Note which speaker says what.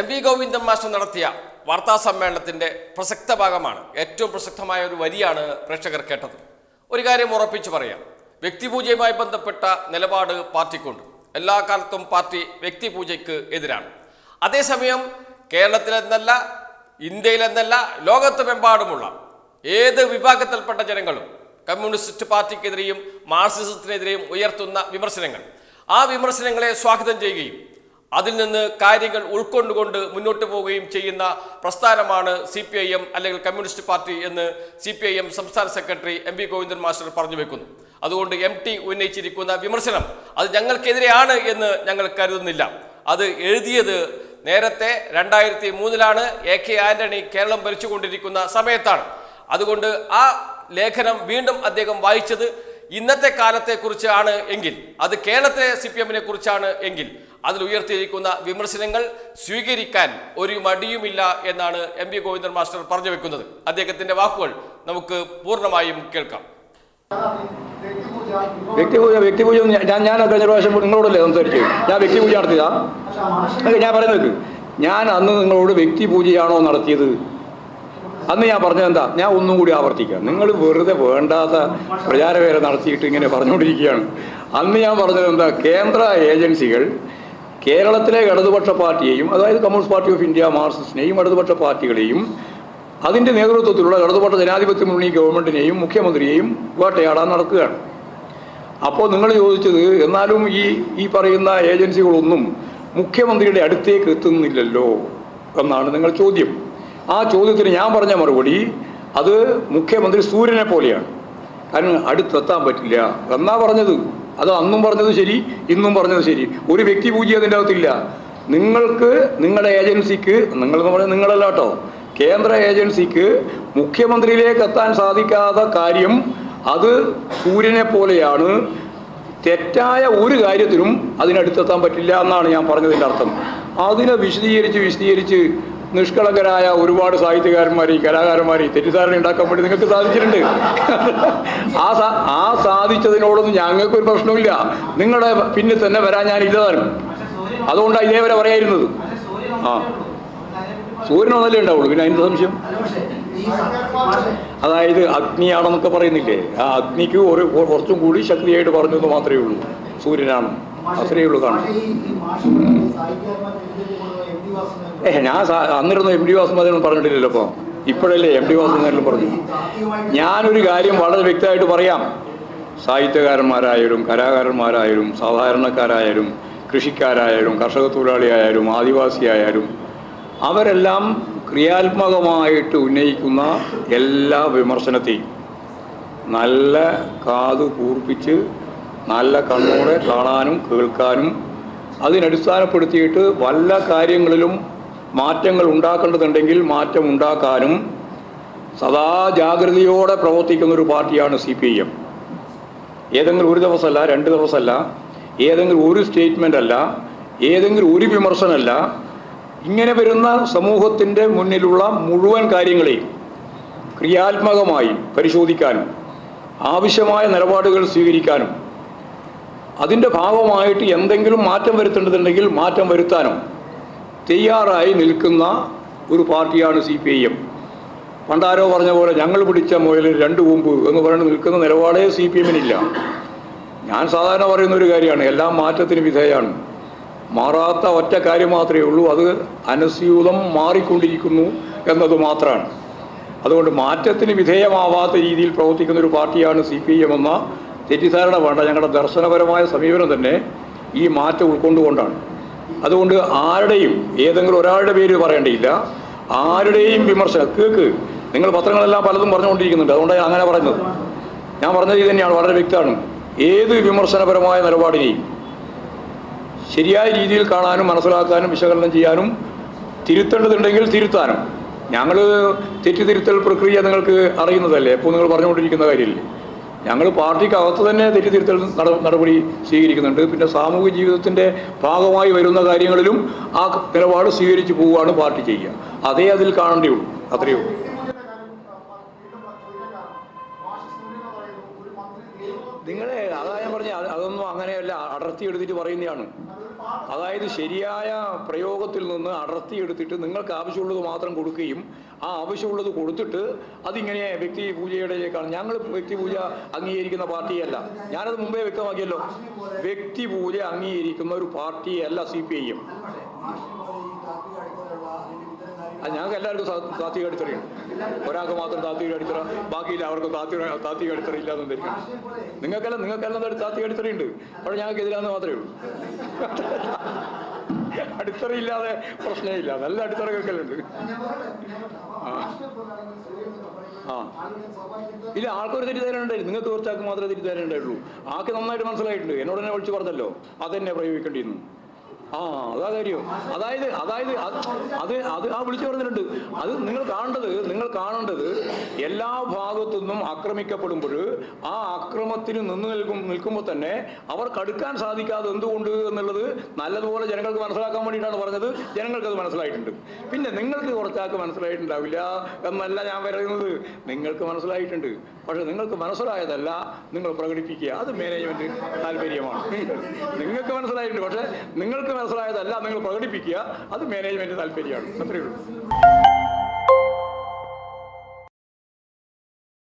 Speaker 1: V Govindan master നടത്തിയ വാർത്താ സമ്മേളനത്തിൻ്റെ പ്രസക്ത ഭാഗമാണ്. ഏറ്റവും പ്രസക്തമായ ഒരു വരിയാണ് പ്രേക്ഷകർ കേട്ടത്. ഒരു കാര്യം ഉറപ്പിച്ചു പറയാം, വ്യക്തിപൂജയുമായി ബന്ധപ്പെട്ട നിലപാട് പാർട്ടിക്കുണ്ട്. എല്ലാ കാലത്തും പാർട്ടി വ്യക്തിപൂജയ്ക്ക് എതിരാണ്. അതേസമയം കേരളത്തിലെന്നല്ല, ഇന്ത്യയിലെന്നല്ല, ലോകത്തുമെമ്പാടുമുള്ള ഏത് വിഭാഗത്തിൽപ്പെട്ട ജനങ്ങളും കമ്മ്യൂണിസ്റ്റ് പാർട്ടിക്കെതിരെയും മാർക്സിസത്തിനെതിരെയും ഉയർത്തുന്ന വിമർശനങ്ങൾ, ആ വിമർശനങ്ങളെ സ്വാഗതം ചെയ്യുകയും അതിൽ നിന്ന് കാര്യങ്ങൾ ഉൾക്കൊണ്ടുകൊണ്ട് മുന്നോട്ട് പോവുകയും ചെയ്യുന്ന പ്രസ്ഥാനമാണ് CPIM അല്ലെങ്കിൽ കമ്മ്യൂണിസ്റ്റ് പാർട്ടി എന്ന് CPIM സംസ്ഥാന സെക്രട്ടറി MV ഗോവിന്ദൻ മാസ്റ്റർ പറഞ്ഞു വെക്കുന്നു. അതുകൊണ്ട് MT ഉന്നയിച്ചിരിക്കുന്ന വിമർശനം അത് ഞങ്ങൾക്കെതിരെയാണ് എന്ന് ഞങ്ങൾ കരുതുന്നില്ല. അത് എഴുതിയത് നേരത്തെ 2003 AK ആന്റണി കേരളം ഭരിച്ചുകൊണ്ടിരിക്കുന്ന സമയത്താണ്. അതുകൊണ്ട് ആ ലേഖനം വീണ്ടും അദ്ദേഹം വായിച്ചത് ഇന്നത്തെ കാലത്തെക്കുറിച്ചാണ് എങ്കിൽ, അത് കേരളത്തിലെ CPM-നെ കുറിച്ചാണ് എങ്കിൽ, അതിൽ ഉയർത്തിയിരിക്കുന്ന വിമർശനങ്ങൾ സ്വീകരിക്കാൻ ഒരു മടിയുമില്ല എന്നാണ് MV ഗോവിന്ദൻ മാസ്റ്റർ പറഞ്ഞു വെക്കുന്നത്. അദ്ദേഹത്തിന്റെ വാക്കുകൾ നമുക്ക് പൂർണ്ണമായും കേൾക്കാം.
Speaker 2: വ്യക്തിപൂജ ഞാൻ കഴിഞ്ഞ പ്രാവശ്യം നിങ്ങളോടല്ലേ സംസാരിച്ചു? ഞാൻ വ്യക്തിപൂജ നടത്തിയതാ? ഞാൻ പറയുന്നത്, ഞാൻ അന്ന് നിങ്ങളോട് വ്യക്തിപൂജയാണോ നടത്തിയത്? അന്ന് ഞാൻ പറഞ്ഞത് എന്താ? ഞാൻ ഒന്നും കൂടി ആവർത്തിക്കാം. നിങ്ങൾ വെറുതെ വേണ്ടാത്ത പ്രചാരവേല നടത്തിയിട്ട് ഇങ്ങനെ പറഞ്ഞുകൊണ്ടിരിക്കുകയാണ്. അന്ന് ഞാൻ പറഞ്ഞത് എന്താ? കേന്ദ്ര ഏജൻസികൾ കേരളത്തിലെ ഇടതുപക്ഷ പാർട്ടിയെയും, അതായത് കമ്മ്യൂണിസ്റ്റ് പാർട്ടി ഓഫ് ഇന്ത്യ മാർക്സിസ്റ്റിനെയും ഇടതുപക്ഷ പാർട്ടികളെയും അതിൻ്റെ നേതൃത്വത്തിലുള്ള ഇടതുപക്ഷ ജനാധിപത്യ മുന്നണി ഗവൺമെൻറ്റിനെയും മുഖ്യമന്ത്രിയെയും വേട്ടയാടാൻ നടക്കുകയാണ്. അപ്പോൾ നിങ്ങൾ ചോദിച്ചത്, എന്നാലും ഈ പറയുന്ന ഏജൻസികളൊന്നും മുഖ്യമന്ത്രിയുടെ അടുത്തേക്ക് എത്തുന്നില്ലല്ലോ എന്നാണ് നിങ്ങൾ ചോദ്യം. ആ ചോദ്യത്തിന് ഞാൻ പറഞ്ഞ മറുപടി, അത് മുഖ്യമന്ത്രി സൂര്യനെ പോലെയാണ്, കാരണം അടുത്തെത്താൻ പറ്റില്ല എന്നാ പറഞ്ഞത്. അത് അന്നും പറഞ്ഞത് ശരി, ഇന്നും പറഞ്ഞത് ശരി. ഒരു വ്യക്തിപൂജ അതിൻ്റെ അകത്തില്ല. നിങ്ങൾക്ക്, നിങ്ങളുടെ ഏജൻസിക്ക്, നിങ്ങളെന്ന് പറഞ്ഞാൽ നിങ്ങളല്ല കേട്ടോ, കേന്ദ്ര ഏജൻസിക്ക് മുഖ്യമന്ത്രിയിലേക്ക് എത്താൻ സാധിക്കാത്ത കാര്യം അത് സൂര്യനെ പോലെയാണ്. തെറ്റായ ഒരു കാര്യത്തിനും അതിനടുത്തെത്താൻ പറ്റില്ല എന്നാണ് ഞാൻ പറഞ്ഞതിൻ്റെ അർത്ഥം. അതിനെ വിശദീകരിച്ച് നിഷ്കളങ്കരായ ഒരുപാട് സാഹിത്യകാരന്മാരെയും കലാകാരന്മാരെയും തെറ്റിദ്ധാരണ ഉണ്ടാക്കാൻ വേണ്ടി നിങ്ങൾക്ക് സാധിച്ചിട്ടുണ്ട്. ആ സാധിച്ചതിനോടൊന്നും ഞങ്ങൾക്കൊരു പ്രശ്നമില്ല. നിങ്ങളുടെ പിന്നിൽ തന്നെ വരാൻ ഞാൻ ഇല്ലതാനും. അതുകൊണ്ടാണ് ഇതേവരെ പറയായിരുന്നത്. സൂര്യനൊന്നല്ലേ ഉണ്ടാവുള്ളൂ, പിന്നെ അതിൻ്റെ സംശയം. അതായത് അഗ്നിയാണെന്നൊക്കെ പറയുന്നില്ലേ, ആ അഗ്നിക്ക് കുറച്ചും കൂടി ശക്തിയായിട്ട് പറഞ്ഞത് മാത്രമേ ഉള്ളൂ സൂര്യനാണ്. അത്രയേ ഉള്ളൂ കാണാം. ഞാൻ അന്നിരുന്നു MD വാസുദേവൻ പറഞ്ഞിട്ടില്ലല്ലോ. അപ്പോൾ ഇപ്പോഴല്ലേ MD വാസുദേവൻ പറഞ്ഞു. ഞാനൊരു കാര്യം വളരെ വ്യക്തമായിട്ട് പറയാം. സാഹിത്യകാരന്മാരായാലും കലാകാരന്മാരായാലും സാധാരണക്കാരായാലും കൃഷിക്കാരായാലും കർഷക തൊഴിലാളിയായാലും ആദിവാസിയായാലും അവരെല്ലാം ക്രിയാത്മകമായിട്ട് ഉന്നയിക്കുന്ന എല്ലാ വിമർശനത്തെയും നല്ല കാത് കൂർപ്പിച്ച് നല്ല കണ്ണോടെ കാണാനും കേൾക്കാനും അതിനടിസ്ഥാനപ്പെടുത്തിയിട്ട് വല്ല കാര്യങ്ങളിലും മാറ്റങ്ങൾ ഉണ്ടാക്കേണ്ടതുണ്ടെങ്കിൽ മാറ്റം ഉണ്ടാക്കാനും സദാ ജാഗ്രതയോടെ പ്രവർത്തിക്കുന്ന ഒരു പാർട്ടിയാണ് CPIM. ഏതെങ്കിലും ഒരു ദിവസമല്ല, 2 ദിവസമല്ല, ഏതെങ്കിലും ഒരു സ്റ്റേറ്റ്മെൻ്റ് അല്ല, ഏതെങ്കിലും ഒരു വിമർശനമല്ല. ഇങ്ങനെ വരുന്ന സമൂഹത്തിൻ്റെ മുന്നിലുള്ള മുഴുവൻ കാര്യങ്ങളെയും ക്രിയാത്മകമായി പരിശോധിക്കാനും ആവശ്യമായ നിലപാടുകൾ സ്വീകരിക്കാനും അതിൻ്റെ ഭാഗമായിട്ട് എന്തെങ്കിലും മാറ്റം വരുത്തേണ്ടതുണ്ടെങ്കിൽ മാറ്റം വരുത്താനും തയ്യാറായി നിൽക്കുന്ന ഒരു പാർട്ടിയാണ് CPIM. പണ്ടാരോ പറഞ്ഞ പോലെ ഞങ്ങൾ പിടിച്ച മുയലിൽ 2 കൊമ്പ് എന്ന് പറഞ്ഞ് നിൽക്കുന്ന നിലപാടേ CPM-നില്ല. ഞാൻ സാധാരണ പറയുന്ന ഒരു കാര്യമാണ്, എല്ലാം മാറ്റത്തിന് വിധേയമാണ്. മാറാത്ത ഒറ്റ കാര്യം മാത്രമേ ഉള്ളൂ, അത് അനുസ്യൂതം മാറിക്കൊണ്ടിരിക്കുന്നു എന്നത് മാത്രമാണ്. അതുകൊണ്ട് മാറ്റത്തിന് വിധേയമാവാത്ത രീതിയിൽ പ്രവർത്തിക്കുന്ന ഒരു പാർട്ടിയാണ് CPIM എന്ന തെറ്റിദ്ധാരണ വേണ്ട. ഞങ്ങളുടെ ദർശനപരമായ സമീപനം തന്നെ ഈ മാറ്റം ഉൾക്കൊണ്ടുകൊണ്ടാണ്. അതുകൊണ്ട് ആരുടെയും ഏതെങ്കിലും ഒരാളുടെ പേര് പറയേണ്ടിയില്ല, ആരുടെയും വിമർശനം കേൾക്ക്. നിങ്ങൾ പത്രങ്ങളെല്ലാം പലതും പറഞ്ഞുകൊണ്ടിരിക്കുന്നുണ്ട്, അതുകൊണ്ടാണ് അങ്ങനെ പറയുന്നത്. ഞാൻ പറഞ്ഞത് ഇത് തന്നെയാണ്, വളരെ വ്യക്തമാണ്. ഏത് വിമർശനപരമായ നിലപാടിനെയും ശരിയായ രീതിയിൽ കാണാനും മനസ്സിലാക്കാനും വിശകലനം ചെയ്യാനും തിരുത്തേണ്ടതുണ്ടെങ്കിൽ തിരുത്താനും. ഞങ്ങൾ തെറ്റിതിരുത്തൽ പ്രക്രിയ നിങ്ങൾക്ക് അറിയുന്നതല്ലേ, എപ്പോൾ നിങ്ങൾ പറഞ്ഞുകൊണ്ടിരിക്കുന്ന കാര്യമില്ലേ. ഞങ്ങൾ പാർട്ടിക്കകത്ത് തന്നെ തെറ്റിതിരുത്തൽ നടപടി സ്വീകരിക്കുന്നുണ്ട്. പിന്നെ സാമൂഹിക ജീവിതത്തിൻ്റെ ഭാഗമായി വരുന്ന കാര്യങ്ങളിലും ആ നിലപാട് സ്വീകരിച്ചു പോവുകയാണ് പാർട്ടി ചെയ്യുക. അതേ അതിൽ കാണേണ്ടിയുള്ളൂ, അത്രയേ ഉള്ളൂ. നിങ്ങളെ അതാ ഞാൻ പറഞ്ഞ, അതൊന്നും അങ്ങനെയല്ല, അടർത്തി എടുത്തിട്ട് പറയുന്നതാണ്. അതായത് ശരിയായ പ്രയോഗത്തിൽ നിന്ന് അടർത്തിയെടുത്തിട്ട് നിങ്ങൾക്ക് ആവശ്യമുള്ളത് മാത്രം കൊടുക്കുകയും ആ ആവശ്യമുള്ളത് കൊടുത്തിട്ട് അതിങ്ങനെ വ്യക്തി പൂജയുടെക്കാണ്. ഞങ്ങൾ വ്യക്തി പൂജ അംഗീകരിക്കുന്ന പാർട്ടിയല്ല. ഞാനത് മുമ്പേ വ്യക്തമാക്കിയല്ലോ. വ്യക്തി പൂജ അംഗീകരിക്കുന്ന ഒരു പാർട്ടിയല്ല CPIM. ഞങ്ങൾക്ക് എല്ലാവർക്കും താത്വിക അടിത്തറയുണ്ട്. ഒരാൾക്ക് മാത്രം താത്വിക അടിത്തറ, ബാക്കിയില്ല അവർക്ക് താത്വിക അടിത്തറ ഇല്ലാന്ന് ധരിക്കണം. നിങ്ങൾക്കെല്ലാം താത്വിക അടിത്തറയുണ്ട്. പക്ഷെ ഞങ്ങൾക്ക് എതിരാന്ന് മാത്രമേ ഉള്ളൂ. അടിത്തറയില്ലാതെ പ്രശ്നമില്ല. നല്ല അടിത്തറ കേൾക്കലുണ്ട്. ഇല്ല, ആൾക്കൊരു തെറ്റിദ്ധാരണ ഉണ്ടായിരുന്നു. നിങ്ങൾക്ക് കുറച്ചാൾക്ക് മാത്രമേ തെറ്റിദ്ധാരണ ഉണ്ടായിട്ടുള്ളൂ. ആൾക്ക് നന്നായിട്ട് മനസ്സിലായിട്ടുണ്ട്. എന്നോട് തന്നെ വിളിച്ച് പറഞ്ഞല്ലോ അതെന്നെ പ്രയോഗിക്കേണ്ടിയിരുന്നു. അതാ കാര്യം. അതായത് വിളിച്ചു പറഞ്ഞിട്ടുണ്ട്. അത് നിങ്ങൾ കാണേണ്ടത് എല്ലാ ഭാഗത്തു നിന്നും ആക്രമിക്കപ്പെടുമ്പോൾ ആ അക്രമത്തിന് നിൽക്കുമ്പോൾ തന്നെ അവർക്ക് അടുക്കാൻ സാധിക്കാതെ എന്തുകൊണ്ട് എന്നുള്ളത് നല്ലതുപോലെ ജനങ്ങൾക്ക് മനസ്സിലാക്കാൻ വേണ്ടിയിട്ടാണ് പറഞ്ഞത്. ജനങ്ങൾക്കത് മനസ്സിലായിട്ടുണ്ട്. പിന്നെ നിങ്ങൾക്ക് കുറച്ചാൾക്ക് മനസ്സിലായിട്ടുണ്ടാവില്ല എന്നല്ല ഞാൻ പറയുന്നത്. നിങ്ങൾക്ക് മനസ്സിലായിട്ടുണ്ട്. പക്ഷെ നിങ്ങൾക്ക് മനസ്സിലായതല്ല നിങ്ങൾ പ്രകടിപ്പിക്കുക. അത് മാനേജ്മെന്റ് താല്പര്യമാണ്. നിങ്ങൾക്ക് മനസ്സിലായിട്ടുണ്ട്. പക്ഷെ നിങ്ങൾക്ക് മനസ്സിലായതല്ല നിങ്ങൾ പ്രകടിപ്പിക്കുക. അത് മാനേജ്മെന്റ് താല്പര്യമാണ്. അത്രയേ ഉള്ളൂ.